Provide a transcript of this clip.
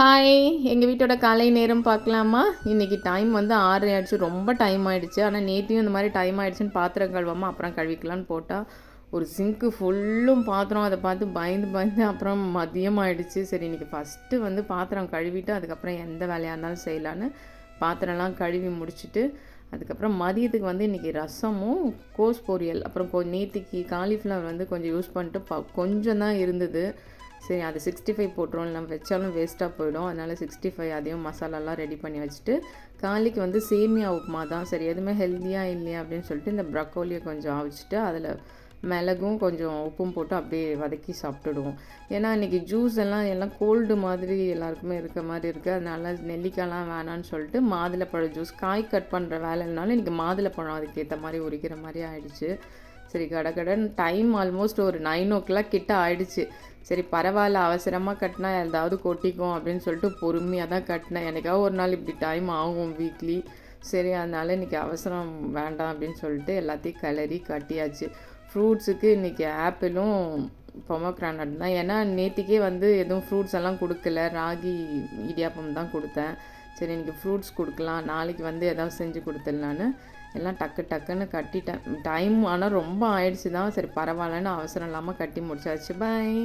Hi, எங்கள் வீட்டோட காலை நேரம் பார்க்கலாமா? இன்றைக்கி டைம் வந்து 6 ஆயிடுச்சு. ரொம்ப டைம் ஆகிடுச்சு. ஆனால் நேற்றையும் இந்த மாதிரி டைம் ஆகிடுச்சின்னு பாத்திரம் கழுவாமல் அப்புறம் கழுவிக்கலான்னு போட்டால் ஒரு சிங்க்கு ஃபுல்லும் பாத்திரம். அதை பார்த்து பயந்து பயந்து அப்புறம் மதியம் ஆகிடுச்சு. சரி, இன்றைக்கி ஃபஸ்ட்டு வந்து பாத்திரம் கழுவிட்டு அதுக்கப்புறம் எந்த வேலையாக இருந்தாலும் செய்யலான்னு பாத்திரம்லாம் கழுவி முடிச்சுட்டு அதுக்கப்புறம் மதியத்துக்கு வந்து இன்றைக்கி ரசமும் கோஸ் பொரியல், அப்புறம் நேற்றுக்கு காலிஃப்ளவர் வந்து கொஞ்சம் யூஸ் பண்ணிட்டு கொஞ்சம் தான் இருந்தது. சரி, அது 65 போட்டுருவோம், நம்ம வச்சாலும் வேஸ்ட்டாக போயிடும். அதனால் 65 அதையும் மசாலாலாம் ரெடி பண்ணி வச்சுட்டு காலைக்கு வந்து சேமியா உப்புமா தான். சரி, எதுவுமே ஹெல்த்தியாக இல்லையா அப்படின்னு சொல்லிட்டு இந்த ப்ரக்கோலியை கொஞ்சம் அவிச்சிட்டு அதில் மிளகும் கொஞ்சம் உப்பும் போட்டு அப்படியே வதக்கி சாப்பிட்டுடுவோம். ஏன்னா இன்றைக்கி ஜூஸ் எல்லாம் கோல்டு மாதிரி எல்லாருக்குமே இருக்க மாதிரி இருக்குது. அதனால் நெல்லிக்காய்லாம் வேணான்னு சொல்லிட்டு மாதுளப்பழம் ஜூஸ், காய் கட் பண்ணுற வேலை இல்லைனாலும் இன்றைக்கி மாதுளப்பழம் அதுக்கேற்ற மாதிரி உரிக்கிற மாதிரி ஆயிடுச்சு. சரி, கடகடன்னு டைம் ஆல்மோஸ்ட் ஒரு 9 கிட்ட ஆயிடுச்சு. சரி, பரவாயில்ல, அவசரமாக கட்டினா ஏதாவது கொட்டிக்கும் அப்படின்னு சொல்லிட்டு பொறுமையாக தான் கட்டினேன். எனக்காக ஒரு நாள் இப்படி டைம் ஆகும் வீக்லி. சரி, அதனால் இன்றைக்கி அவசரம் வேண்டாம் அப்படின்னு சொல்லிட்டு எல்லாத்தையும் கிளறி கட்டியாச்சு. ஃப்ரூட்ஸுக்கு இன்றைக்கி ஆப்பிளும் பொமோக்ரானட் தான். ஏன்னா நேற்றுக்கே வந்து எதுவும் ஃப்ரூட்ஸ் எல்லாம் கொடுக்கல, ராகி இடியாப்பம் தான் கொடுத்தேன். சரி, இன்றைக்கி ஃப்ரூட்ஸ் கொடுக்கலாம், நாளைக்கு வந்து எதாவது செஞ்சு கொடுத்துடலான்னு எல்லாம் டக்குன்னு கட்டிட்டேன். டைம் ஆனால் ரொம்ப ஆயிடுச்சு தான். சரி, பரவாயில்லன்னு அவசரம் இல்லாமல் கட்டி முடிச்சாச்சு. பாய்.